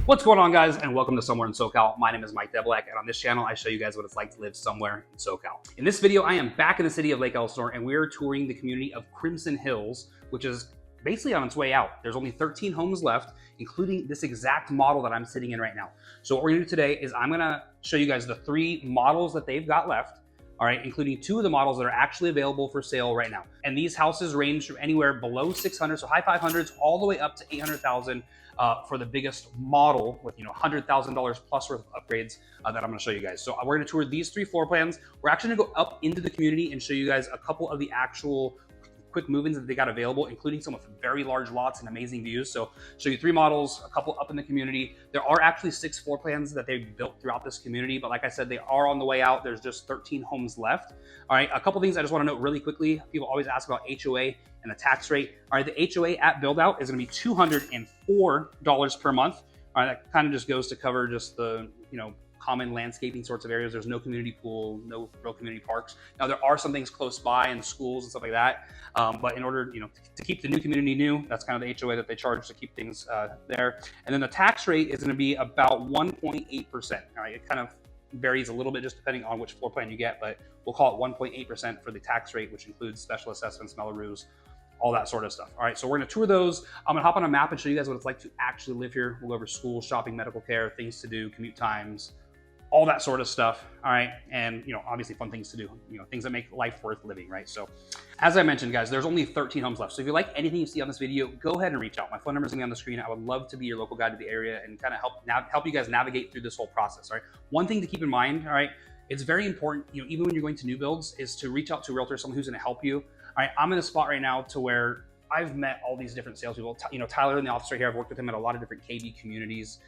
What's going on, guys, and welcome to Somewhere in SoCal. My name is Mike Deblak, and on this channel I show you guys what it's like to live somewhere in SoCal. In this video I am back in the city of Lake Elsinore, and we're touring the community of Crimson Hills, which is basically on its way out. There's only 13 homes left, including this exact model that I'm sitting in right now. So what we're gonna do today is I'm gonna show you guys the 3 models that they've got left, all right, including 2 of the models that are actually available for sale right now. And these houses range from anywhere below 600, so high 500s, all the way up to 800,000 for the biggest model with, $100,000 plus worth of upgrades that I'm going to show you guys. So we're going to tour these 3 floor plans. We're actually going to go up into the community and show you guys a couple of the actual quick move-ins that they got available, including some with very large lots and amazing views. So show you 3 models, a couple up in the community. There are actually 6 floor plans that they've built throughout this community, but like I said, they are on the way out. There's just 13 homes left. All right, a couple things I just want to note really quickly. People always ask about HOA and the tax rate. All right, the HOA at build out is going to be $204 per month. All right, that kind of just goes to cover just the, common landscaping sorts of areas. There's no community pool, no real community parks. Now there are some things close by and schools and stuff like that. But in order, to keep the new community new, that's kind of the HOA that they charge to keep things there. And then the tax rate is going to be about 1.8%. All right, it kind of varies a little bit just depending on which floor plan you get, but we'll call it 1.8% for the tax rate, which includes special assessments, Melrose, all that sort of stuff. All right, so we're gonna tour those. I'm gonna hop on a map and show you guys what it's like to actually live here. We'll go over school, shopping, medical care, things to do, commute times, all that sort of stuff. All right, and obviously fun things to do, things that make life worth living, right? So as I mentioned, guys, there's only 13 homes left. So if you like anything you see on this video, go ahead and reach out. My phone number is gonna be on the screen. I would love to be your local guide to the area and kind of help you guys navigate through this whole process. All right, one thing to keep in mind, all right, it's very important, even when you're going to new builds, is to reach out to a realtor, someone who's gonna help you. All right, I'm in a spot right now to where I've met all these different salespeople. Tyler in the office right here, I've worked with him at a lot of different KB communities.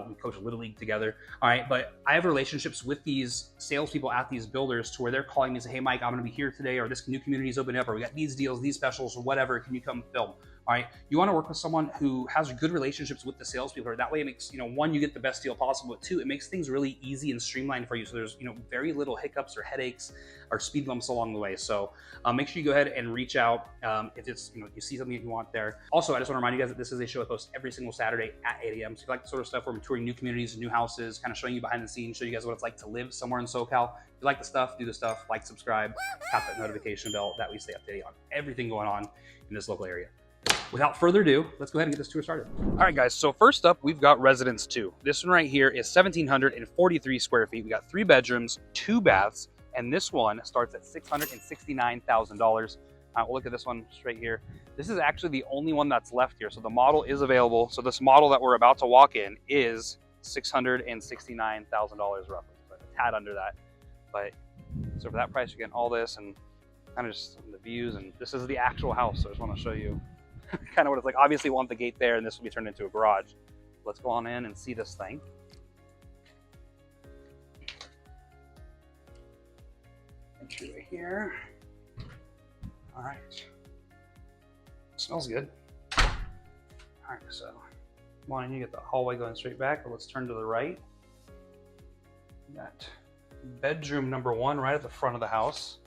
We coach Little League together. All right, but I have relationships with these salespeople at these builders to where they're calling me and say, hey, Mike, I'm gonna be here today, or this new community is opening up, or we got these deals, these specials, or whatever, can you come film? All right, you wanna work with someone who has good relationships with the salespeople, or that way it makes, 1, you get the best deal possible, but 2, it makes things really easy and streamlined for you. So there's, very little hiccups or headaches or speed bumps along the way. So make sure you go ahead and reach out if it's, you see something that you want there. Also, I just wanna remind you guys that this is a show I post every single Saturday at 8 a.m. So if you like the sort of stuff where I'm touring new communities, new houses, kind of showing you behind the scenes, show you guys what it's like to live somewhere in SoCal. If you like the stuff, do the stuff, like, subscribe, tap that notification bell, that we stay up to date on everything going on in this local area. Without further ado, let's go ahead and get this tour started. All right, guys, so first up, we've got Residence 2. This one right here is 1,743 square feet. We got 3 bedrooms, 2 baths, and this one starts at $669,000. We'll look at this one straight here. This is actually the only one that's left here, so the model is available. So this model that we're about to walk in is $669,000 roughly, so a tad under that. But so for that price, you're getting all this and kind of just the views, and this is the actual house, so I just want to show you kind of what it's like. Obviously we'll have the gate there, and this will be turned into a garage. Let's go on in and see this thing. Entry right here. All right. Smells good. All right, so one, you get the hallway going straight back, but let's turn to the right. We got bedroom number 1 right at the front of the house.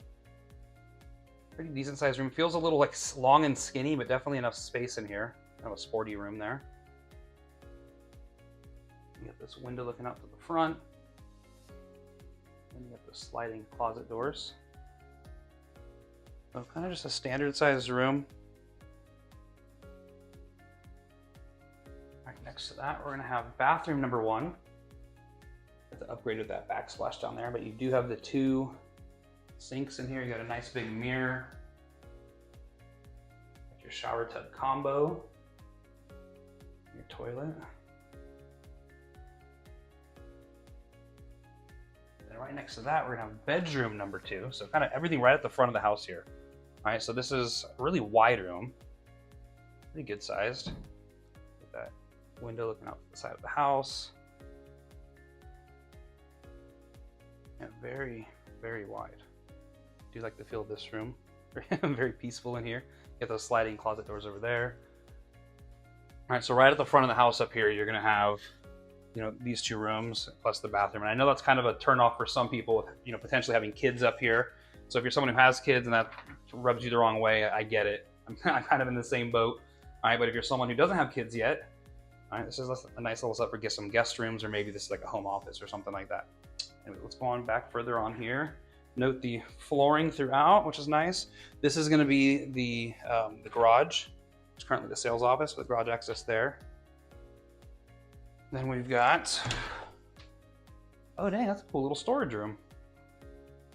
Pretty decent sized room. Feels a little like long and skinny, but definitely enough space in here. Kind of a sporty room there. You got this window looking out to the front. And you got the sliding closet doors. So kind of just a standard sized room. All right, next to that, we're gonna have bathroom number 1. Got the upgrade with that backsplash down there, but you do have the 2 sinks in here. You got a nice big mirror. Got your shower tub combo. Your toilet. And right next to that, we're gonna have bedroom number 2. So kind of everything right at the front of the house here. All right, so this is a really wide room. Pretty good sized. With that window looking out the side of the house. Yeah, very, very wide. Do like the feel of this room. Very peaceful in here. You got those sliding closet doors over there. All right, so right at the front of the house up here, you're gonna have, these 2 rooms plus the bathroom. And I know that's kind of a turnoff for some people with, potentially having kids up here. So if you're someone who has kids and that rubs you the wrong way, I get it. I'm kind of in the same boat. All right, but if you're someone who doesn't have kids yet, All right, this is a nice little setup for get some guest rooms, or maybe this is like a home office or something like that. Anyway, let's go on back further on here. Note the flooring throughout, which is nice. This is going to be the garage. It's currently the sales office with garage access there. Then we've got, oh dang, that's a cool little storage room.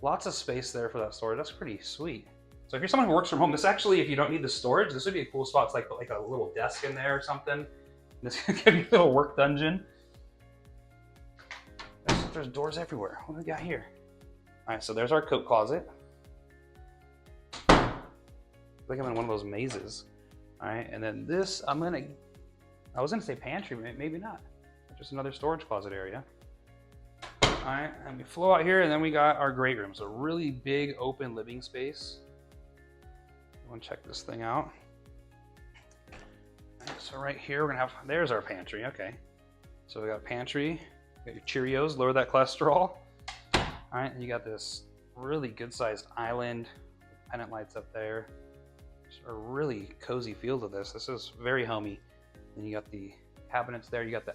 Lots of space there for that storage. That's pretty sweet. So if you're someone who works from home, this actually, if you don't need the storage, this would be a cool spot. It's like a little desk in there or something. This could be a little work dungeon. There's doors everywhere. What do we got here? All right, so there's our coat closet. I think I'm in one of those mazes. All right, and then this, I was gonna say pantry, but maybe not. Just another storage closet area. All right, and we flow out here, and then we got our great room. So really big open living space. I want to check this thing out. All right, so right here, we're gonna have, there's our pantry, okay. So we got a pantry, you got your Cheerios, lower that cholesterol. All right, and you got this really good sized island, pennant lights up there. Just a really cozy feel to this. This is very homey. Then you got the cabinets there, you got the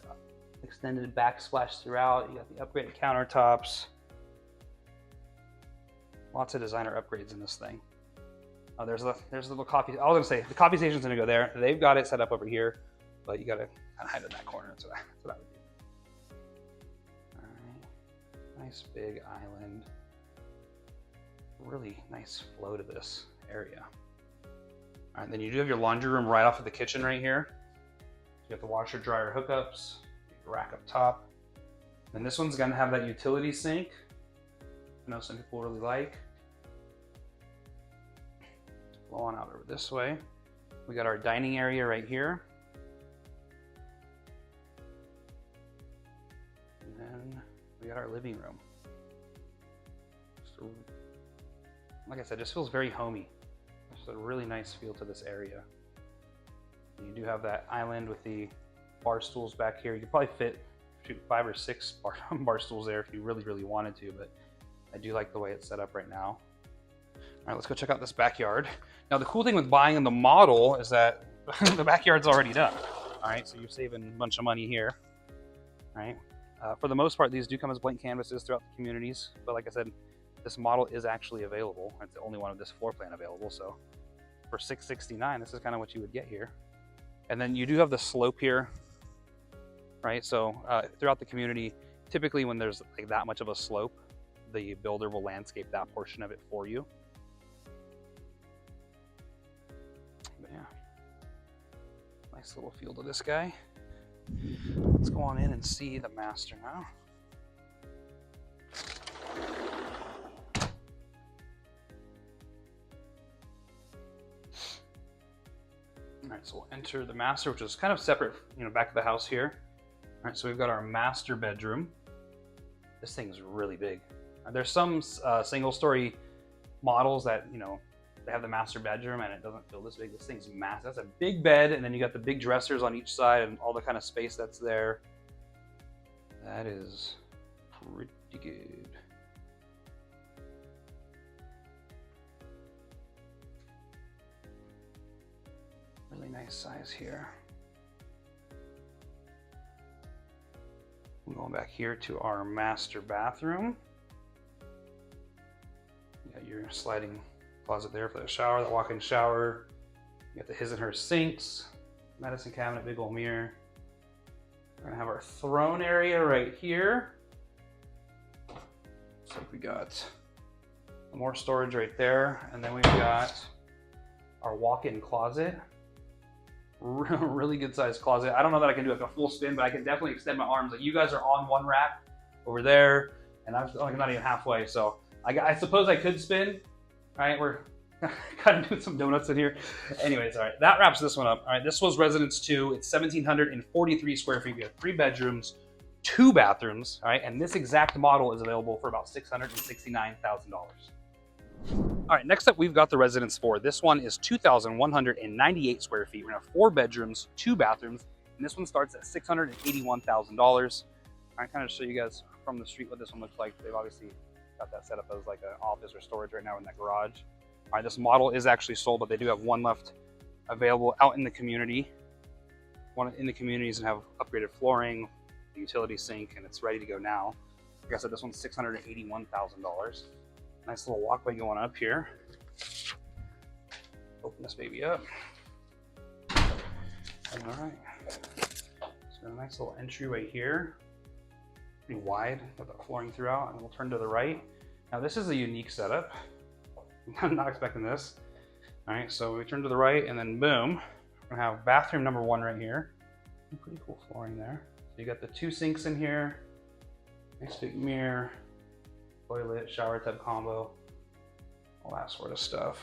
extended backsplash throughout, you got the upgraded countertops. Lots of designer upgrades in this thing. Oh, there's a little coffee. I was gonna say the coffee station's gonna go there. They've got it set up over here, but you gotta kind of hide in that corner. That's what I would do. Nice big island. Really nice flow to this area. All right, then you do have your laundry room right off of the kitchen right here. You got the washer dryer hookups, your rack up top. And this one's gonna have that utility sink. I know some people really like. Blow on out over this way. We got our dining area right here. And then we got our living room. So, like I said, just feels very homey. Just a really nice feel to this area. And you do have that island with the bar stools back here. You could probably fit 5 or 6 bar stools there if you really, really wanted to, but I do like the way it's set up right now. All right, let's go check out this backyard. Now, the cool thing with buying the model is that the backyard's already done. All right, so you're saving a bunch of money here. All right. For the most part, these do come as blank canvases throughout the communities, but like I said, this model is actually available. It's the only one of this floor plan available, so for $669, this is kind of what you would get here. And then you do have the slope here, right? So throughout the community, typically when there's like that much of a slope, the builder will landscape that portion of it for you. But yeah, nice little feel to this guy. Let's go on in and see the master now. All right, so we'll enter the master, which is kind of separate, back of the house here. All right, so we've got our master bedroom. This thing's really big. There's some single-story models that, they have the master bedroom and it doesn't feel this big. This thing's massive. That's a big bed, and then you got the big dressers on each side and all the kind of space that's there. That is pretty good. Really nice size here. I'm going back here to our master bathroom. You got your sliding closet there for the shower, the walk-in shower. You got the his and her sinks, medicine cabinet, big old mirror. We're gonna have our throne area right here. So we got more storage right there, and then we've got our walk-in closet. Really good sized closet. I don't know that I can do like a full spin, but I can definitely extend my arms. Like, you guys are on one rack over there, and I'm not even halfway. So I suppose I could spin. All right, we're kind of doing some donuts in here. Anyways, all right, that wraps this one up. All right, this was Residence 2. It's 1,743 square feet. We have 3 bedrooms, 2 bathrooms. All right, and this exact model is available for about $669,000. All right, next up, we've got the Residence 4. This one is 2,198 square feet. We're gonna have 4 bedrooms, 2 bathrooms, and this one starts at $681,000. All right, kind of show you guys from the street what this one looks like. They've obviously got that set up as like an office or storage right now in that garage. All right, this model is actually sold, but they do have one left available out in the community. one in the communities and have upgraded flooring, the utility sink, and it's ready to go now. Like I said, this one's $681,000. Nice little walkway going up here. Open this baby up. All right. So a nice little entryway here. Pretty wide, with the flooring throughout, and we'll turn to the right. Now this is a unique setup. I'm not expecting this. All right, so we turn to the right, and then boom, we're gonna have bathroom number 1 right here. Pretty cool flooring there. So you got the 2 sinks in here, nice big mirror, toilet, shower tub combo, all that sort of stuff.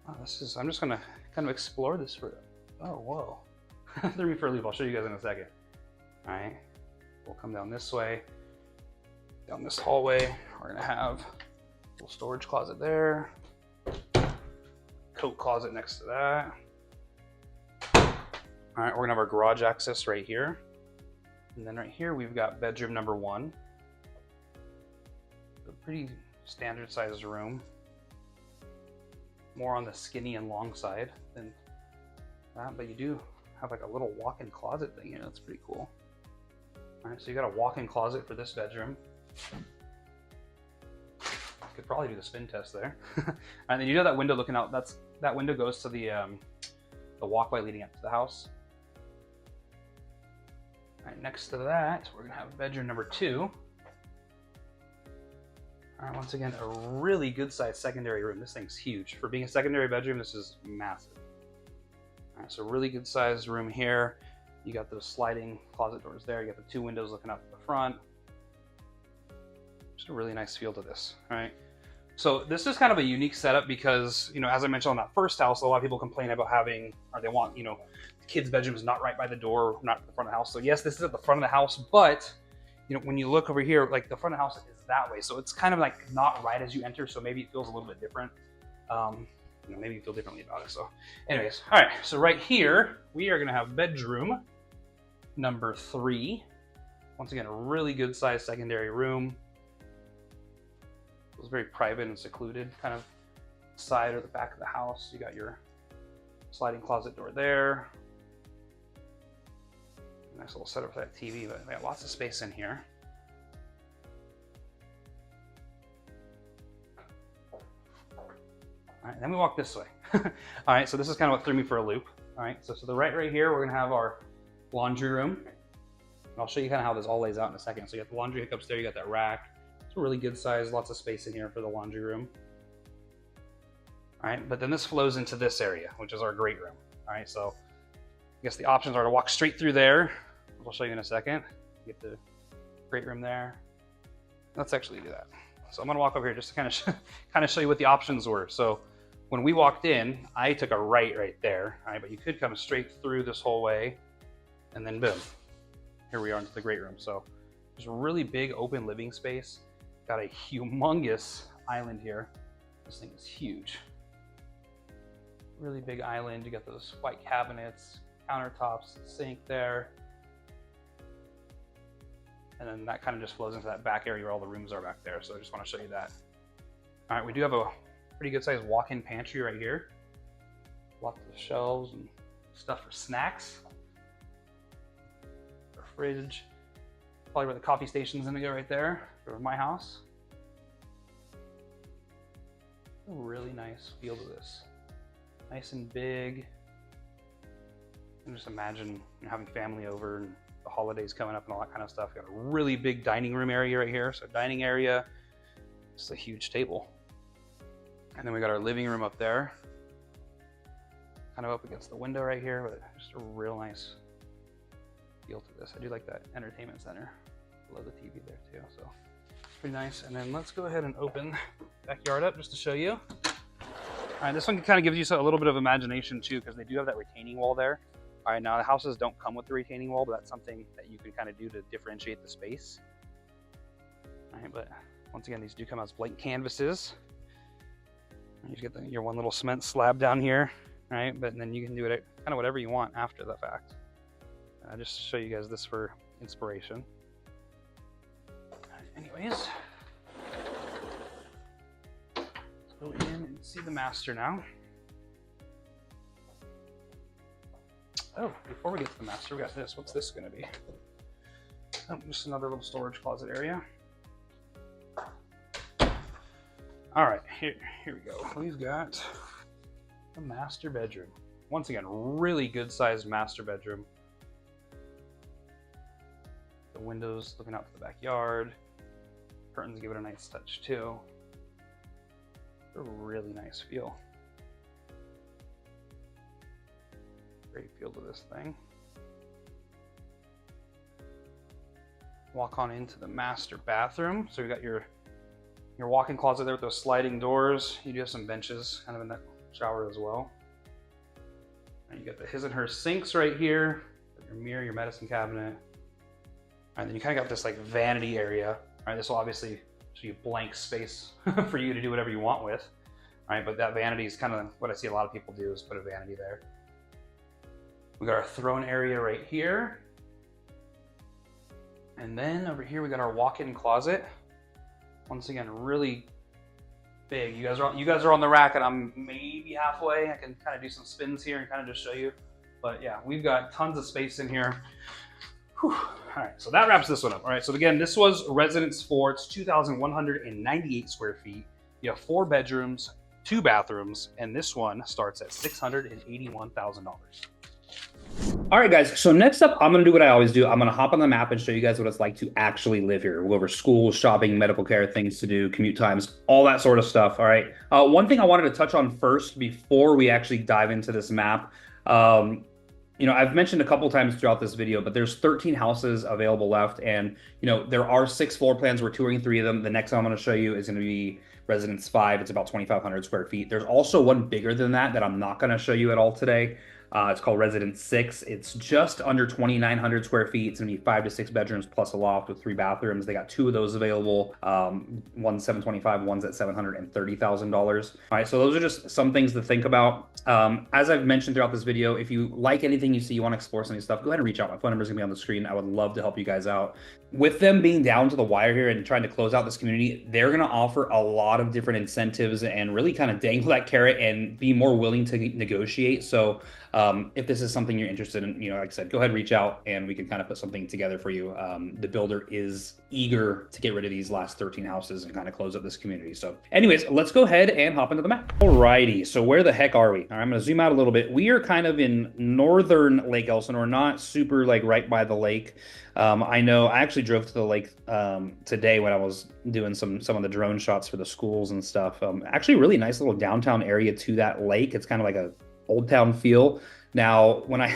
Oh, I'm just gonna kind of explore this for, oh, whoa. Threw me for a loop, I'll show you guys in a second. All right, we'll come down this way, down this hallway. We're gonna have a little storage closet there, coat closet next to that. All right, we're gonna have our garage access right here. And then right here, we've got bedroom number 1. A pretty standard sized room. More on the skinny and long side than that, but you do have like a little walk-in closet thing here. That's pretty cool. All right, so you got a walk-in closet for this bedroom. Could probably do the spin test there. And then you have that window looking out. That window goes to the walkway leading up to the house. All right, next to that, we're gonna have bedroom number 2. All right, once again, a really good sized secondary room. This thing's huge. For being a secondary bedroom, this is massive. All right, so really good sized room here. You got those sliding closet doors there. You got the 2 windows looking out to the front. Just a really nice feel to this, all right? So this is kind of a unique setup because, you know, as I mentioned on that first house, a lot of people complain about having, or they want, you know, the kids' bedroom is not right by the door, not at the front of the house. So yes, this is at the front of the house, but, you know, when you look over here, like the front of the house is that way. So it's kind of like not right as you enter. So maybe it feels a little bit different. You know, maybe you feel differently about it. So anyways, all right. So right here, we are going to have bedroom number 3. Once again, a really good sized secondary room. It was very private and secluded kind of side or the back of the house. You got your sliding closet door there. Nice little setup for that TV, but we got lots of space in here. All right, then we walk this way. All right, so this is kind of what threw me for a loop. All right, so to the right here, we're gonna have our laundry room. And I'll show you kind of how this all lays out in a second. So you got the laundry hookups there, you got that rack. It's a really good size, lots of space in here for the laundry room. All right, but then this flows into this area, which is our great room. All right, so I guess the options are to walk straight through there. I'll show you in a second. Get the great room there. Let's actually do that. So I'm gonna walk over here just to kind of show you what the options were. So when we walked in, I took a right there, all right, but you could come straight through this whole way and then boom, here we are into the great room. So there's a really big open living space. Got a humongous island here. This thing is huge. Really big island. You got those white cabinets, countertops, sink there. And then that kind of just flows into that back area where all the rooms are back there. So I just want to show you that. All right, we do have a pretty good sized walk-in pantry right here. Lots of shelves and stuff for snacks. Our fridge. Probably where the coffee station's gonna go right there for my house. A really nice feel to this. Nice and big. And just imagine having family over and the holidays coming up and all that kind of stuff. Got a really big dining room area right here. So dining area, just a huge table. And then we got our living room up there. Kind of up against the window right here, but just a real nice feel to this. I do like that entertainment center below the TV there too, so pretty nice. And then let's go ahead and open the backyard up just to show you. All right, this one kind of gives you a little bit of imagination too, because they do have that retaining wall there. All right, now the houses don't come with the retaining wall, but that's something that you can kind of do to differentiate the space. All right, but once again, these do come as blank canvases. You just get your one little cement slab down here, right? But then you can do it kind of whatever you want after the fact. Just to show you guys this for inspiration. Anyways, let's go in and see the master now. Oh, before we get to the master, we got this. What's this gonna be? Oh, just another little storage closet area. All right, here we go. We've got the master bedroom. Once again, really good sized master bedroom. The windows looking out to the backyard. Curtains give it a nice touch too. A really nice feel. Great feel to this thing. Walk on into the master bathroom. So you got your walk-in closet there with those sliding doors. You do have some benches kind of in that shower as well. And you got the his and her sinks right here. Your mirror, your medicine cabinet. And then you kind of got this like vanity area. All right, this will obviously show you blank space for you to do whatever you want with. All right, but that vanity is kind of what I see a lot of people do, is put a vanity there. We got our throne area right here. And then over here we got our walk-in closet. Once again, really big. You guys are on the rack and I'm maybe halfway. I can kind of do some spins here and kind of just show you. But yeah, we've got tons of space in here. Whew. All right, so that wraps this one up. All right, so again, this was Residence 4. It's 2,198 square feet. You have 4 bedrooms, 2 bathrooms, and this one starts at $681,000. All right, guys, so next up, I'm gonna do what I always do. I'm gonna hop on the map and show you guys what it's like to actually live here. We'll go over schools, shopping, medical care, things to do, commute times, all that sort of stuff, all right? One thing I wanted to touch on first before we actually dive into this map, you know, I've mentioned a couple times throughout this video, but there's 13 houses available left. And, you know, there are 6 floor plans. We're touring 3 of them. The next one I'm going to show you is going to be Residence 5. It's about 2,500 square feet. There's also one bigger than that I'm not going to show you at all today. It's called Residence 6. It's just under 2,900 square feet. It's going to be 5 to 6 bedrooms plus a loft with 3 bathrooms. They got 2 of those available. One's $725,000, one's at $730,000. All right, so those are just some things to think about. As I've mentioned throughout this video, if you like anything you see, you want to explore some of these stuff, go ahead and reach out. My phone number is going to be on the screen. I would love to help you guys out. With them being down to the wire here and trying to close out this community, they're going to offer a lot of different incentives and really kind of dangle that carrot and be more willing to negotiate. So if this is something you're interested in, you know, like I said, go ahead and reach out and we can kind of put something together for you. The builder is eager to get rid of these last 13 houses and kind of close up this community. So anyways, let's go ahead and hop into the map. Alrighty, so where the heck are we? All right, I'm going to zoom out a little bit. We are kind of in northern Lake Elsinore, not super like right by the lake. I know I actually drove to the lake today when I was doing some of the drone shots for the schools and stuff. Actually really nice little downtown area to that lake. It's kind of like a old town feel. Now, when I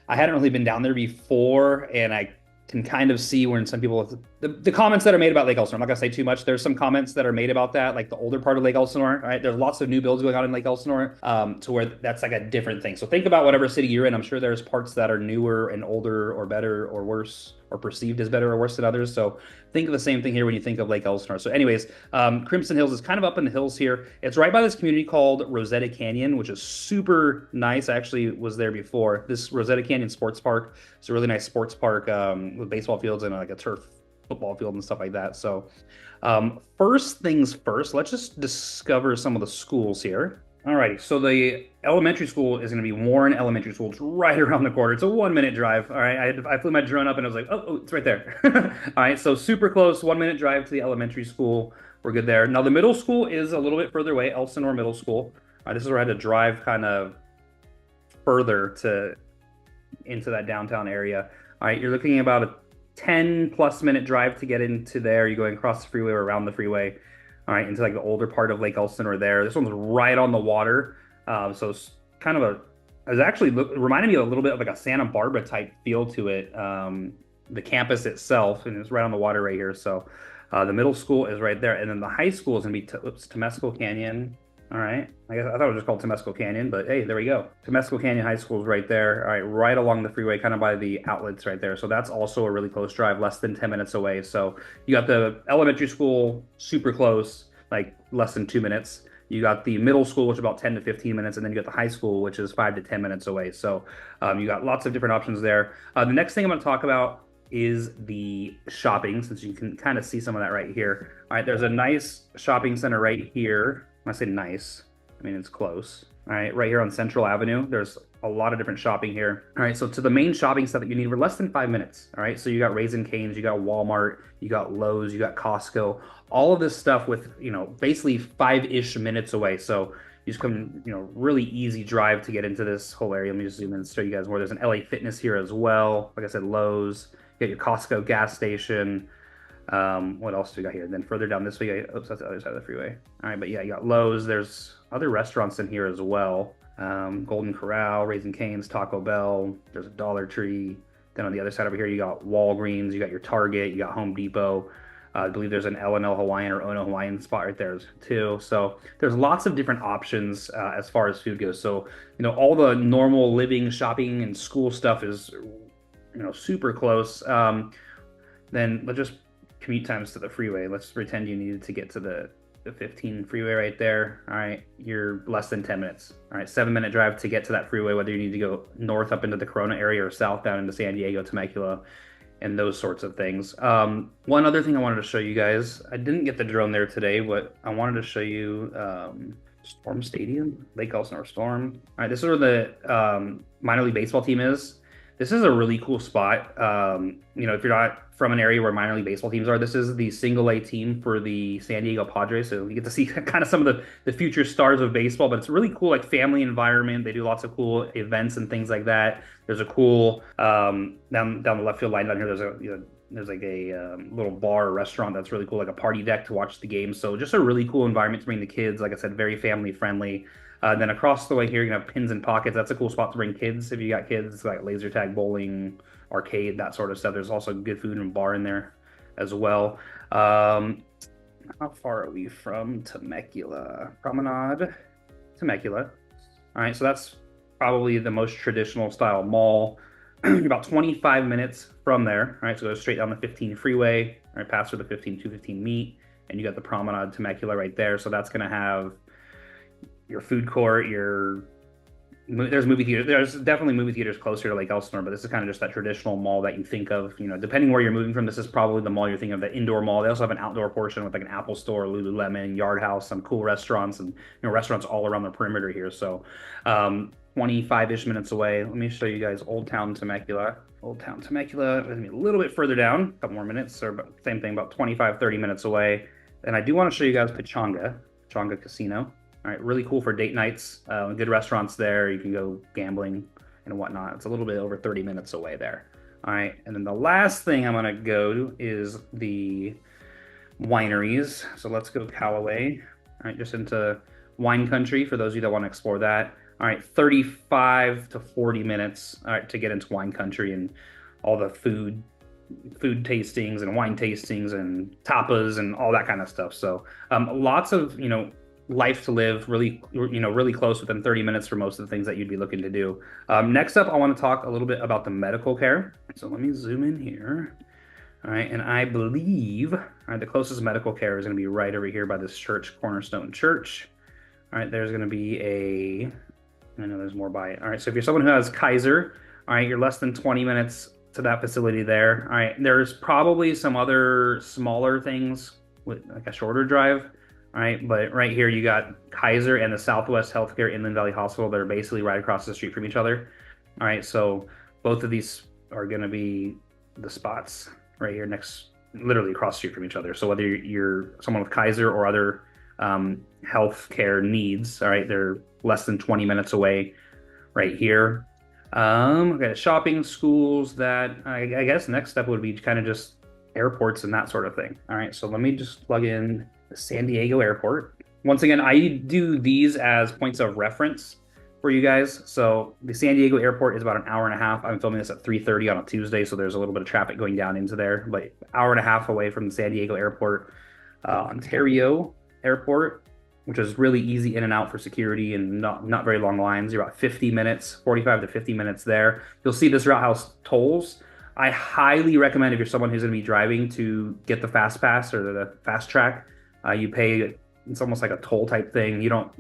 hadn't really been down there before, and I can kind of see when some people, the comments that are made about Lake Elsinore, I'm not gonna say too much. There's some comments that are made about that, like the older part of Lake Elsinore, right? There's lots of new builds going on in Lake Elsinore, to where that's like a different thing. So think about whatever city you're in. I'm sure there's parts that are newer and older or better or worse or perceived as better or worse than others. So think of the same thing here when you think of Lake Elsinore. So anyways, Crimson Hills is kind of up in the hills here. It's right by this community called Rosetta Canyon, which is super nice. I actually was there before. This Rosetta Canyon Sports Park is a really nice sports park with baseball fields and like a turf football field and stuff like that. So first things first, let's just discover some of the schools here. Alrighty, so the elementary school is going to be Warren Elementary School. It's right around the corner. It's a 1-minute drive. All right, I flew my drone up and I was like, oh, it's right there. All right, so super close, 1-minute drive to the elementary school. We're good there. Now the middle school is a little bit further away, Elsinore Middle School. This is where I had to drive kind of further into that downtown area. All right, you're looking at about a 10+ minute drive to get into there. You're going across the freeway or around the freeway. All right, into like the older part of Lake Elsinore there. This one's right on the water. So it's kind of it was actually reminded me a little bit of like a Santa Barbara type feel to it. The campus itself, and it's right on the water right here. So the middle school is right there. And then the high school is gonna be Temecula Canyon. All right, I thought it was just called Temecula Canyon, but hey, there we go. Temecula Canyon High School is right there. All right, right along the freeway, kind of by the outlets right there. So that's also a really close drive, less than 10 minutes away. So you got the elementary school super close, like less than 2 minutes. You got the middle school, which is about 10 to 15 minutes, and then you got the high school, which is 5 to 10 minutes away. So you got lots of different options there. The next thing I'm going to talk about is the shopping, since you can kind of see some of that right here. All right, there's a nice shopping center right here. When I say nice, I mean it's close. All right, right here on Central Avenue, there's a lot of different shopping here. All right, so to the main shopping stuff that you need, we're less than 5 minutes. All right, so you got Raising Cane's, you got Walmart, you got Lowe's, you got Costco, all of this stuff with, basically 5-ish minutes away. So you just come, really easy drive to get into this whole area. Let me just zoom in and show you guys more. There's an LA Fitness here as well. Like I said, Lowe's, you got your Costco gas station. What else do we got here? Then further down this way, oops, that's the other side of the freeway. All right, but yeah, you got Lowe's. There's other restaurants in here as well. Golden Corral, Raising Cane's, Taco Bell. There's a Dollar Tree. Then on the other side over here, you got Walgreens. You got your Target. You got Home Depot. I believe there's an L&L Hawaiian or Ono Hawaiian spot right there too. So there's lots of different options as far as food goes. So all the normal living, shopping, and school stuff is super close. Then let's just commute times to the freeway. Let's pretend you needed to get to the 15 freeway right there. All right, you're less than 10 minutes. All right, 7-minute drive to get to that freeway, whether you need to go north up into the Corona area or south down into San Diego, Temecula, and those sorts of things. One other thing I wanted to show you guys, I didn't get the drone there today, but I wanted to show you Storm Stadium, Lake Elsinore Storm. All right, this is where the minor league baseball team is. This is a really cool spot. If you're not from an area where minor league baseball teams are, this is the single A team for the San Diego Padres. So you get to see kind of some of the future stars of baseball, but it's a really cool, like, family environment. They do lots of cool events and things like that. There's a cool, down the left field line down here, there's like a little bar or restaurant that's really cool, like a party deck to watch the game. So just a really cool environment to bring the kids. Like I said, very family friendly. Then across the way here, you can have Pins and Pockets. That's a cool spot to bring kids if you got kids. It's like laser tag, bowling, arcade, that sort of stuff. There's also good food and bar in there as well. How far are we from Temecula? Promenade, Temecula. All right, so that's probably the most traditional style mall. You're about 25 minutes from there. All right, so go straight down the 15 freeway, all right, past where the 215 meet, and you got the Promenade Temecula right there. So that's going to have your food court, there's movie theaters. There's definitely movie theaters closer to Lake Elsinore, but this is kind of just that traditional mall that you think of. Depending where you're moving from, this is probably the mall you're thinking of, the indoor mall. They also have an outdoor portion with like an Apple Store, Lululemon, Yard House, some cool restaurants, and restaurants all around the perimeter here. So 25-ish minutes away. Let me show you guys Old Town Temecula. Old Town Temecula, a little bit further down, a couple more minutes, or same thing, about 25, 30 minutes away. And I do want to show you guys Pechanga Casino. All right, really cool for date nights. Good restaurants there. You can go gambling and whatnot. It's a little bit over 30 minutes away there. All right, and then the last thing I'm gonna go to is the wineries. So let's go Callaway. All right, just into wine country for those of you that want to explore that. All right, 35 to 40 minutes, all right, to get into wine country and all the food tastings and wine tastings and tapas and all that kind of stuff. So lots of, life to live, really close, within 30 minutes for most of the things that you'd be looking to do. Next up, I want to talk a little bit about the medical care. So let me zoom in here. All right, and I believe, all right, the closest medical care is going to be right over here by this church, Cornerstone Church. All right, there's going to be I know there's more by it. All right, so if you're someone who has Kaiser, all right, you're less than 20 minutes to that facility there. All right, there's probably some other smaller things with like a shorter drive. All right, but right here you got Kaiser and the Southwest Healthcare Inland Valley Hospital that are basically right across the street from each other. All right, so both of these are going to be the spots right here literally across the street from each other. So whether you're someone with Kaiser or other healthcare needs, all right, they're less than 20 minutes away right here. Okay, shopping, schools, that I guess next step would be kind of just airports and that sort of thing. All right, so let me just plug in the San Diego airport. Once again, I do these as points of reference for you guys. So the San Diego airport is about an hour and a half. I'm filming this at 3:30 on a Tuesday, so there's a little bit of traffic going down into there, but hour and a half away from the San Diego airport. Ontario airport, which is really easy in and out for security and not very long lines. You're about 50 minutes, 45 to 50 minutes there. You'll see this route house tolls. I highly recommend, if you're someone who's going to be driving, to get the fast pass or the fast track. You pay, it's almost like a toll type thing. You don't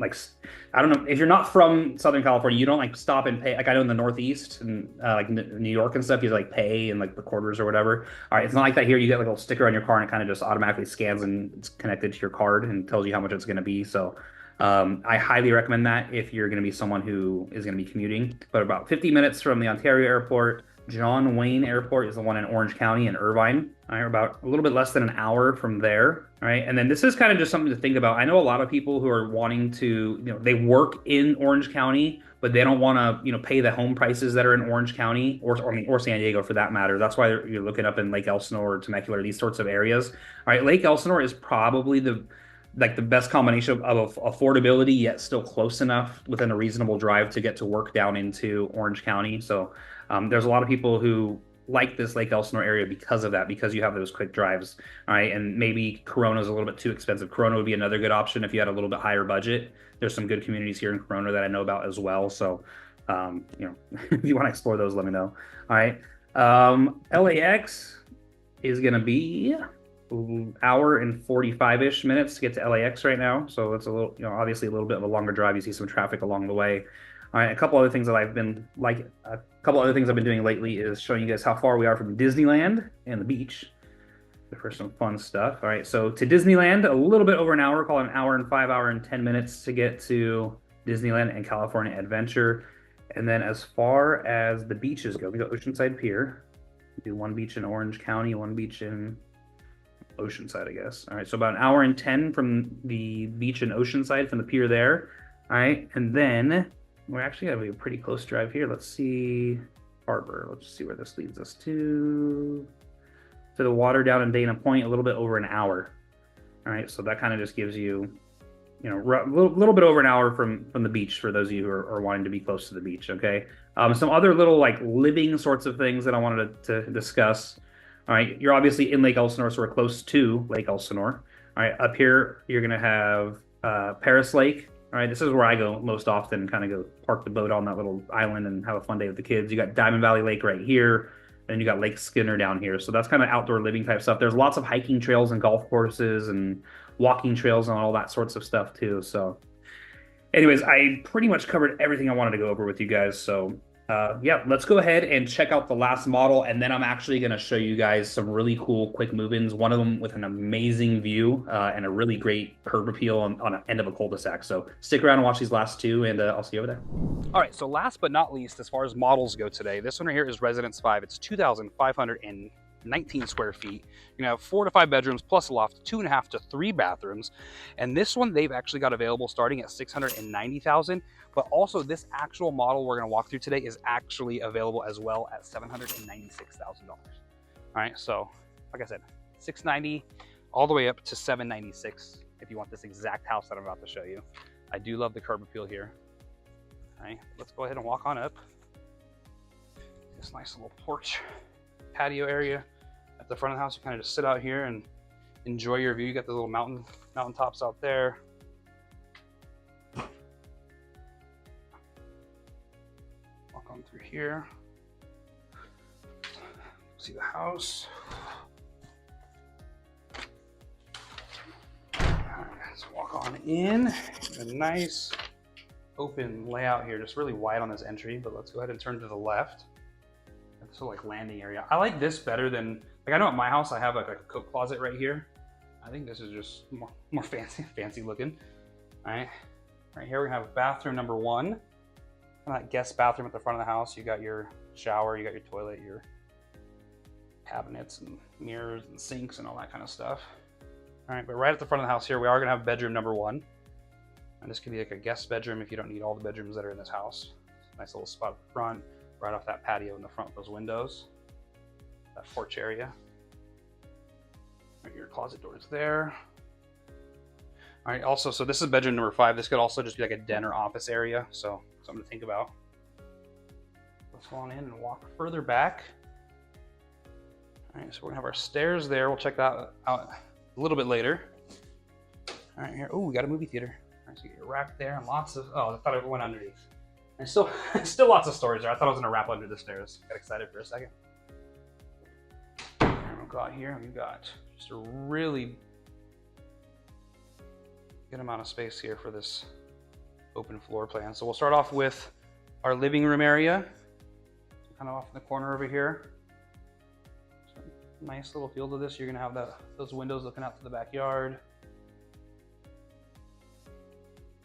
I don't know, if you're not from Southern California, you don't stop and pay. Like I know in the Northeast and like New York and stuff, you pay in the quarters or whatever. All right, it's not like that here. You get a little sticker on your car and it kind of just automatically scans and it's connected to your card and tells you how much it's going to be. So I highly recommend that if you're going to be someone who is going to be commuting. But about 50 minutes from the Ontario airport, John Wayne Airport is the one in Orange County in Irvine. All right, about a little bit less than an hour from there. All right, and then this is kind of just something to think about. I know a lot of people who are wanting to, they work in Orange County, but they don't want to, pay the home prices that are in Orange County or San Diego for that matter. That's why you're looking up in Lake Elsinore or Temecula or these sorts of areas. All right, Lake Elsinore is probably the best combination of affordability yet still close enough within a reasonable drive to get to work down into Orange County. So there's a lot of people who like this Lake Elsinore area because of that, because you have those quick drives. All right, and maybe Corona is a little bit too expensive. Corona would be another good option if you had a little bit higher budget. There's some good communities here in Corona that I know about as well. So if you want to explore those, let me know. All right, LAX is going to be hour and 45-ish minutes to get to LAX right now. So it's a little, obviously a little bit of a longer drive. You see some traffic along the way. All right, a couple other things that I've been doing lately is showing you guys how far we are from Disneyland and the beach for some fun stuff. All right, so to Disneyland, a little bit over an hour, call it an hour and 5 hour and 10 minutes to get to Disneyland and California Adventure. And then as far as the beaches go, we got Oceanside Pier. We do one beach in Orange County, one beach in Oceanside, I guess. All right, so about an hour and 10 from the beach in Oceanside, from the pier there. All right, and then we're actually gonna be a pretty close drive here. Let's see, Harbor. Let's see where this leads us to the water down in Dana Point, a little bit over an hour. All right, so that kind of just gives you, a little bit over an hour from the beach for those of you who are wanting to be close to the beach. Okay, some other little like living sorts of things that I wanted to discuss. All right, you're obviously in Lake Elsinore, so we're close to Lake Elsinore. All right, up here, you're going to have Paris Lake. All right, this is where I go most often, kind of go park the boat on that little island and have a fun day with the kids. You got Diamond Valley Lake right here, and you got Lake Skinner down here. So that's kind of outdoor living type stuff. There's lots of hiking trails and golf courses and walking trails and all that sorts of stuff too. So anyways, I pretty much covered everything I wanted to go over with you guys. So yeah, let's go ahead and check out the last model, and then I'm actually going to show you guys some really cool quick move-ins, one of them with an amazing view and a really great curb appeal on an end of a cul-de-sac. So stick around and watch these last two, and I'll see you over there. All right, so last but not least, as far as models go today, this one right here is Residence 5. It's 2,519 square feet. You have 4 to 5 bedrooms plus a loft, 2.5 to 3 bathrooms. And this one they've actually got available starting at $690,000. But also this actual model we're going to walk through today is actually available as well at $796,000. All right, so like I said, $690 all the way up to $796 if you want this exact house that I'm about to show you. I do love the curb appeal here. All right, let's go ahead and walk on up. This nice little porch patio area at the front of the house. You kind of just sit out here and enjoy your view. You got the little mountain tops out there. Walk on through here. See the house. All right, let's walk on in. A nice open layout here, just really wide on this entry, but let's go ahead and turn to the left. This like landing area. I like this better than, like I know at my house I have like a coat closet right here. I think this is just more fancy looking. All right, right here we have bathroom number 1. And that guest bathroom at the front of the house. You got your shower, you got your toilet, your cabinets and mirrors and sinks and all that kind of stuff. All right, but right at the front of the house here, we are gonna have bedroom number 1. And this could be like a guest bedroom if you don't need all the bedrooms that are in this house. Nice little spot at the front, right off that patio in the front of those windows. That porch area. Right, your closet doors there. All right, also, so this is bedroom number 5. This could also just be like a den or office area, so something to think about. Let's go on in and walk further back. All right, so we're gonna have our stairs there. We'll check that out a little bit later. All right, here, oh, we got a movie theater. All right, so you get your rack there and lots of, oh, I thought it went underneath. And still lots of storage there. I thought I was gonna wrap under the stairs. Got excited for a second. We've got here, we've got just a really good amount of space here for this open floor plan. So we'll start off with our living room area, kind of off in the corner over here. So nice little feel to this. You're gonna have those windows looking out to the backyard.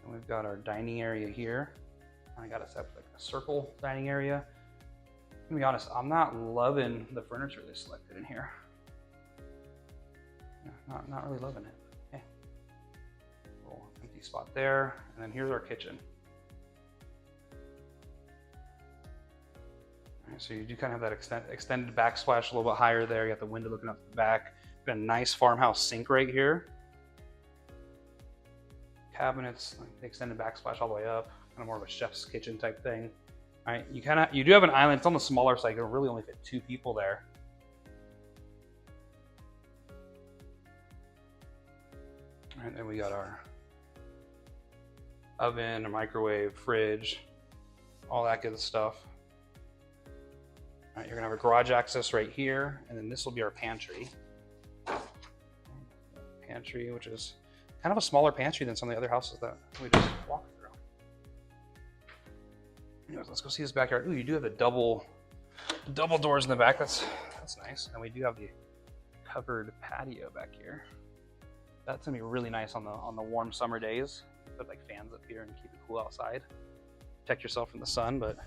And we've got our dining area here. I got us up like a circle dining area. To be honest, I'm not loving the furniture they selected in here. Yeah, not really loving it. Okay. Little empty spot there, and then here's our kitchen. All right, so you do kind of have that extended backsplash a little bit higher there. You got the window looking up the back. Got a nice farmhouse sink right here. Cabinets, like the extended backsplash all the way up. Kind of more of a chef's kitchen type thing. All right, you do have an island. It's on the smaller side. You can really only fit 2 people there. All right, then we got our oven, a microwave, fridge, all that good stuff. All right, you're gonna have a garage access right here, and then this will be our pantry. Pantry, which is kind of a smaller pantry than some of the other houses that we just walked through. Anyways, let's go see this backyard. Ooh, you do have the double doors in the back. That's nice. And we do have the covered patio back here. That's gonna be really nice on the warm summer days. Put like fans up here and keep it cool outside. Protect yourself from the sun, but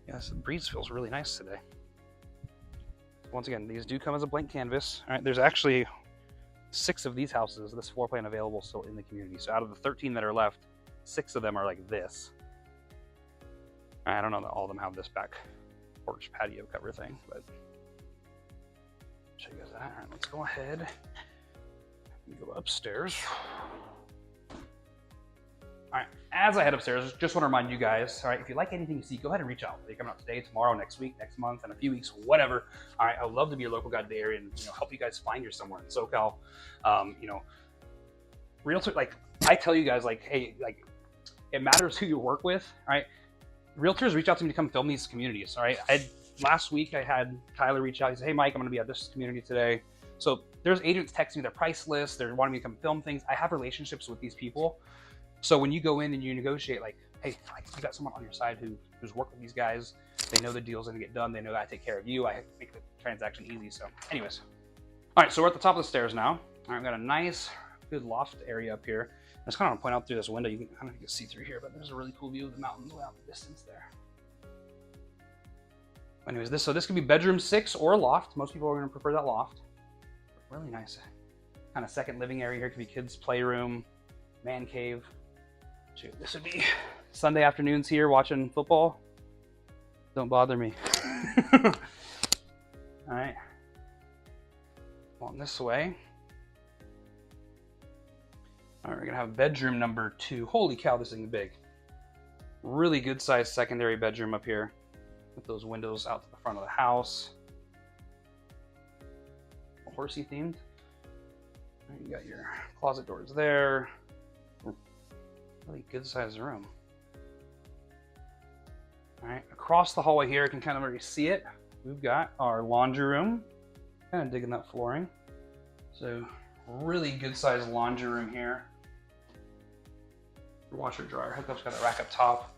yeah, the breeze feels really nice today. Once again, these do come as a blank canvas. All right, there's actually 6 of these houses, this floor plan available still in the community. So out of the 13 that are left, 6 of them are like this. I don't know that all of them have this back porch patio cover thing, but show you guys that. All right, let's go ahead and go upstairs. All right, as I head upstairs, just want to remind you guys, all right, if you like anything you see, go ahead and reach out. They're coming out today, tomorrow, next week, next month, in a few weeks, whatever. All right, I would love to be your local guide to the area and help you guys find your somewhere in SoCal. Realtor, like I tell you guys, like, hey, like it matters who you work with, all right? Realtors reach out to me to come film these communities, all right? Last week I had Tyler reach out. He said, hey, Mike, I'm gonna be at this community today. So there's agents texting me their price list. They're wanting me to come film things. I have relationships with these people. So when you go in and you negotiate, like, hey, you got someone on your side who's worked with these guys. They know the deal's gonna get done. They know that I take care of you. I make the transaction easy. So anyways. All right, so we're at the top of the stairs now. All right, we've got a nice, good loft area up here. I just kind of want to point out through this window, I don't know if you can see through here, but there's a really cool view of the mountains way out in the distance there. Anyways, this could be bedroom 6 or loft. Most people are gonna prefer that loft. Really nice kind of second living area here. Could be kids' playroom, man cave. Shoot, this would be Sunday afternoons here watching football. Don't bother me. All right, on this way. All right, we're gonna have bedroom number 2. Holy cow, this thing is big. Really good sized secondary bedroom up here with those windows out to the front of the house. Horsey themed. You got your closet doors there. Really good sized room. All right, across the hallway here, you can kind of already see it. We've got our laundry room. Kind of digging that flooring. So really good sized laundry room here. Washer dryer hookup's got a rack up top.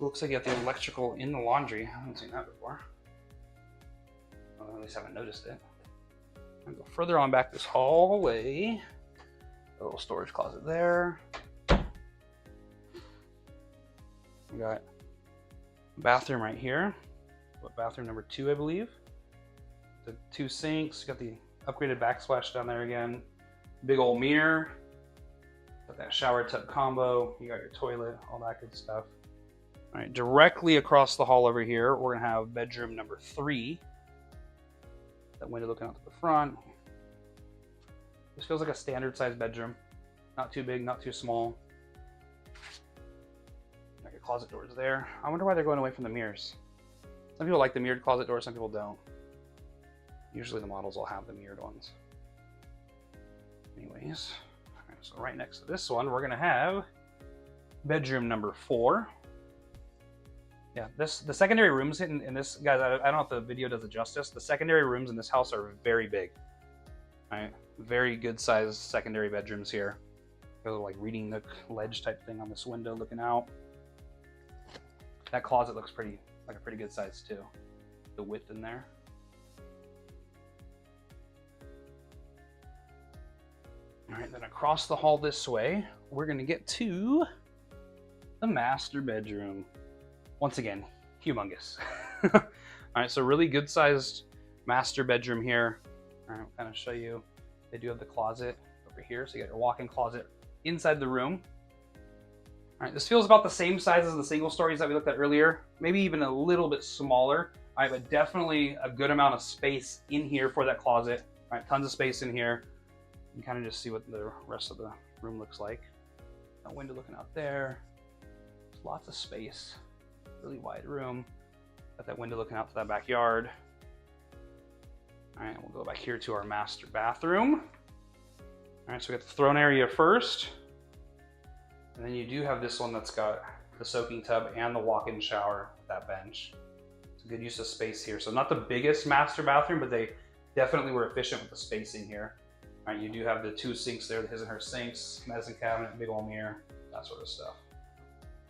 Looks like you have the electrical in the laundry. I haven't seen that before. Well, at least I haven't noticed it. I'll go further on back this hallway. A little storage closet there. We got a bathroom right here. Bathroom number 2, I believe. The 2 sinks. Got the upgraded backsplash down there again. Big old mirror. Got that shower tub combo. You got your toilet, all that good stuff. All right, directly across the hall over here, we're gonna have bedroom number 3. That window looking out to the front. This feels like a standard sized bedroom. Not too big, not too small. Got your closet doors there. I wonder why they're going away from the mirrors. Some people like the mirrored closet doors, some people don't. Usually the models will have the mirrored ones. Anyways, all right, so right next to this one, we're gonna have bedroom number 4. Yeah, the secondary rooms in this, guys, I don't know if the video does it justice. The secondary rooms in this house are very big. All right, very good sized secondary bedrooms here. There's a like reading nook ledge type thing on this window looking out. That closet looks pretty, like a pretty good size too. The width in there. All right, then across the hall this way, we're gonna get to the master bedroom. Once again, humongous. All right, so really good sized master bedroom here. All right, I'll kind of show you. They do have the closet over here, so you got your walk-in closet inside the room. All right, this feels about the same size as the single stories that we looked at earlier, maybe even a little bit smaller. All right, but definitely a good amount of space in here for that closet. All right, tons of space in here. You can kind of just see what the rest of the room looks like. A window looking out there. Lots of space. Really wide room. Got that window looking out to that backyard. All right, we'll go back here to our master bathroom. All right, so we got the throne area first. And then you do have this one that's got the soaking tub and the walk-in shower with that bench. It's a good use of space here. So not the biggest master bathroom, but they definitely were efficient with the spacing here. All right, you do have the 2 sinks there, his and her sinks, medicine cabinet, big old mirror, that sort of stuff.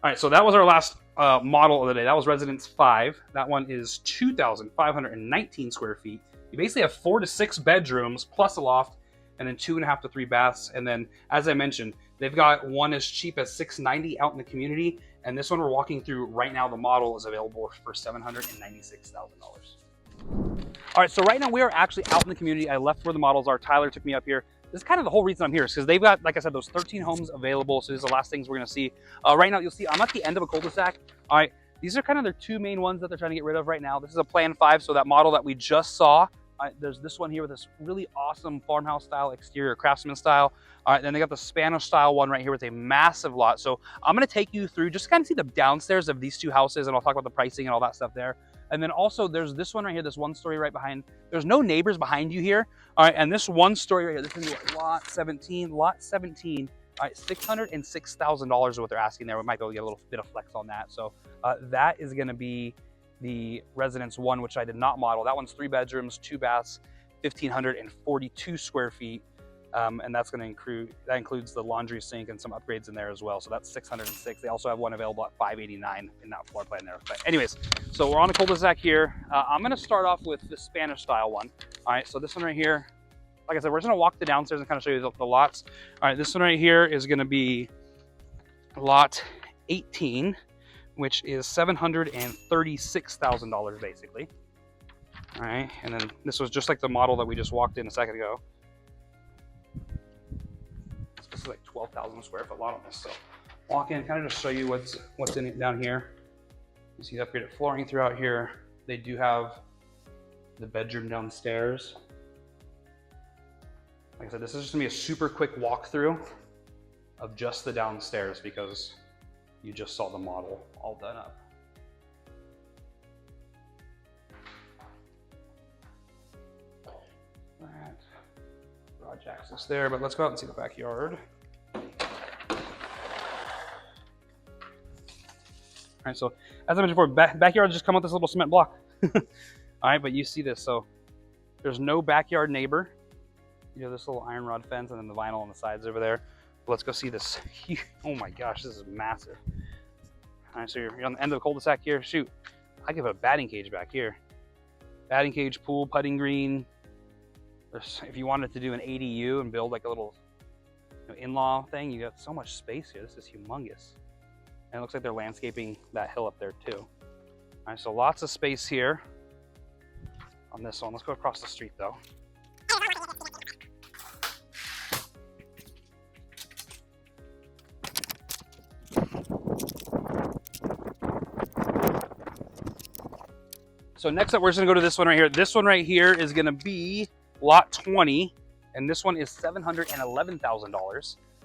All right, so that was our last model of the day. That was Residence 5. That one is 2,519 square feet. You basically have 4 to 6 bedrooms plus a loft, and then 2.5 to 3 baths. And then, as I mentioned, they've got one as cheap as $690 out in the community. And this one we're walking through right now, the model is available for $796,000. All right, so right now we are actually out in the community. I left where the models are. Tyler took me up here. This is kind of the whole reason I'm here, is because they've got, like I said, those 13 homes available. So these are the last things we're gonna see. Right now, you'll see I'm at the end of a cul-de-sac. All right, these are kind of their 2 main ones that they're trying to get rid of right now. This is a Plan 5, so that model that we just saw. There's this one here with this really awesome farmhouse style exterior, craftsman style. All right, then they got the Spanish style one right here with a massive lot. So I'm gonna take you through just to kind of see the downstairs of these 2 houses, and I'll talk about the pricing and all that stuff there. And then also there's this one right here, this 1 story right behind. There's no neighbors behind you here. All right, and this 1 story right here, this is lot 17. Lot 17, all right, $606,000 is what they're asking there. We might be able to get a little bit of flex on that. So that is gonna be the Residence 1, which I did not model. That one's 3 bedrooms, 2 baths, 1,542 square feet. And that's going to includes the laundry sink and some upgrades in there as well. So that's 606. They also have one available at 589 in that floor plan there. But anyways, so we're on a cul-de-sac here. I'm going to start off with the Spanish style one. All right, so this one right here, like I said, we're just going to walk the downstairs and kind of show you the lots. All right, this one right here is going to be lot 18, which is $736,000 basically. All right, and then this was just like the model that we just walked in a second ago. This is like 12,000 square foot lot on this. So walk in, kind of just show you what's in it down here. You see the upgraded flooring throughout here. They do have the bedroom downstairs. Like I said, this is just gonna be a super quick walkthrough of just the downstairs because you just saw the model all done up. That garage access there, but let's go out and see the backyard. All right, so as I mentioned before, backyard just come with this little cement block. All right, but you see this, so there's no backyard neighbor. You have this little iron rod fence and then the vinyl on the sides over there. But let's go see this. Oh my gosh, this is massive. All right, so you're on the end of the cul-de-sac here. Shoot, I give it a batting cage back here. Batting cage, pool, putting green. If you wanted to do an ADU and build like a little in-law thing, you got so much space here. This is humongous. And it looks like they're landscaping that hill up there too. All right, so lots of space here on this one. Let's go across the street though. So next up, we're just gonna go to this one right here. This one right here is gonna be lot 20, and this one is $711,000. All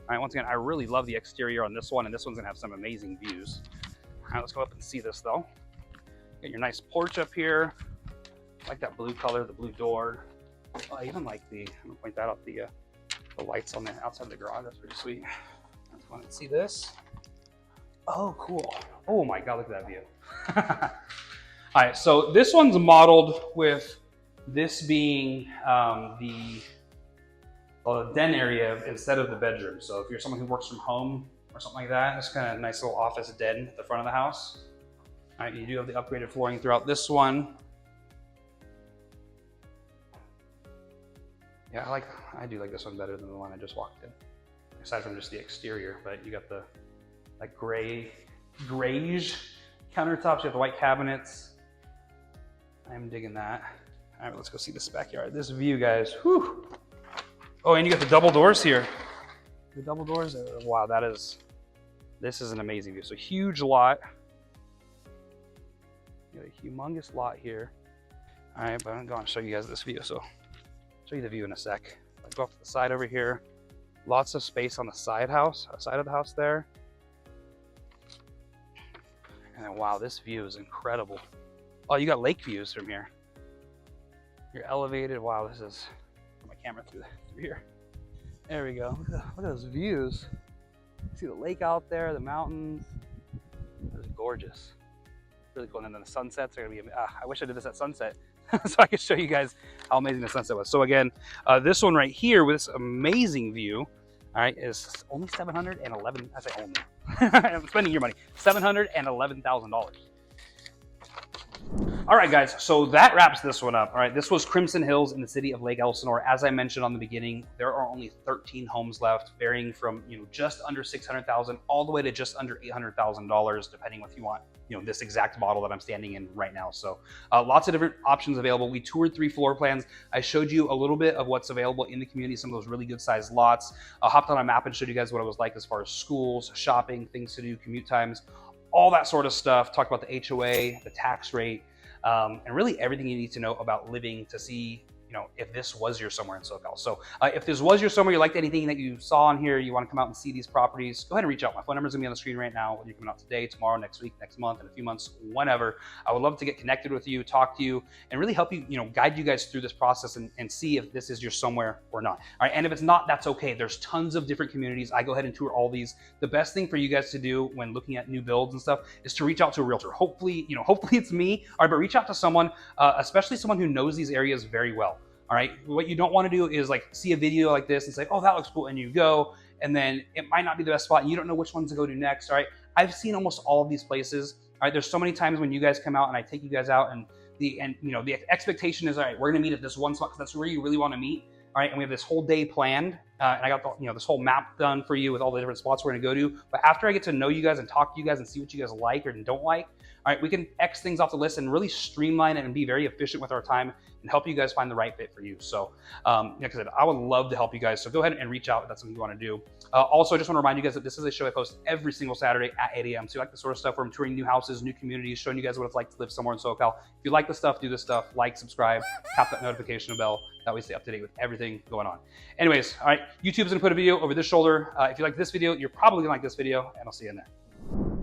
right, once again, I really love the exterior on this one, and this one's gonna have some amazing views. All right, let's go up and see this though. Got your nice porch up here. I like that blue color, the blue door. I even like the, I'm gonna point that out, the lights on the outside of the garage. That's pretty sweet. Let's go and see this. Oh, cool. Oh my God, look at that view. All right, so this one's modeled with this being the den area instead of the bedroom. So if you're someone who works from home or something like that, it's kind of a nice little office den at the front of the house. All right, you do have the upgraded flooring throughout this one. Yeah, I do like this one better than the one I just walked in, aside from just the exterior. But you got the like gray grayish countertops. You have the white cabinets. I'm digging that. All right, let's go see this backyard. This view, guys. Whew. Oh, and you got the double doors here. The double doors. Wow, this is an amazing view. So huge lot. You got a humongous lot here. All right, but I'm going to show you guys this view. So I'll show you the view in a sec. I go off to the side over here. Lots of space on the side of the house there. And then, wow, this view is incredible. Oh, you got lake views from here. You're elevated. Wow, this is, put my camera through here. There we go. Look at those views. See the lake out there, the mountains. It's gorgeous. Really cool. And then the sunsets are gonna be, I wish I did this at sunset so I could show you guys how amazing the sunset was. So again, this one right here with this amazing view, all right, is only $711, I say only, I'm spending your money, $711,000. All right, guys, so that wraps this one up. All right, this was Crimson Hills in the city of Lake Elsinore. As I mentioned on the beginning, there are only 13 homes left, varying from just under $600,000 all the way to just under $800,000, depending if you want this exact model that I'm standing in right now. So lots of different options available. We toured 3 floor plans. I showed you a little bit of what's available in the community, some of those really good sized lots. I hopped on a map and showed you guys what it was like as far as schools, shopping, things to do, commute times, all that sort of stuff. Talked about the HOA, the tax rate, and really everything you need to know about living to see if this was your somewhere in SoCal. So if this was your somewhere, you liked anything that you saw on here, you want to come out and see these properties, go ahead and reach out. My phone number is going to be on the screen right now. Whether you're coming out today, tomorrow, next week, next month, in a few months, whenever. I would love to get connected with you, talk to you, and really help you, guide you guys through this process and see if this is your somewhere or not. All right, and if it's not, that's okay. There's tons of different communities. I go ahead and tour all these. The best thing for you guys to do when looking at new builds and stuff is to reach out to a realtor. Hopefully it's me. All right, but reach out to someone, especially someone who knows these areas very well. All right, what you don't want to do is see a video like this and say, oh, that looks cool, and you go, and then it might not be the best spot, and you don't know which ones to go to next. All right, I've seen almost all of these places. All right, there's so many times when you guys come out and I take you guys out, and the expectation is, all right, we're gonna meet at this one spot because that's where you really want to meet. All right, and we have this whole day planned, and I got this whole map done for you with all the different spots we're gonna go to. But after I get to know you guys and talk to you guys and see what you guys like or don't like, all right, we can X things off the list and really streamline it and be very efficient with our time and help you guys find the right fit for you. So like I said, I would love to help you guys. So go ahead and reach out if that's something you want to do. Also, I just want to remind you guys that this is a show I post every single Saturday at 8 a.m. So you like the sort of stuff where I'm touring new houses, new communities, showing you guys what it's like to live somewhere in SoCal. If you like the stuff, do this stuff, like, subscribe, tap that notification bell. That way stay up to date with everything going on. Anyways, all right, YouTube's gonna put a video over this shoulder. If you like this video, you're probably gonna like this video, and I'll see you in there.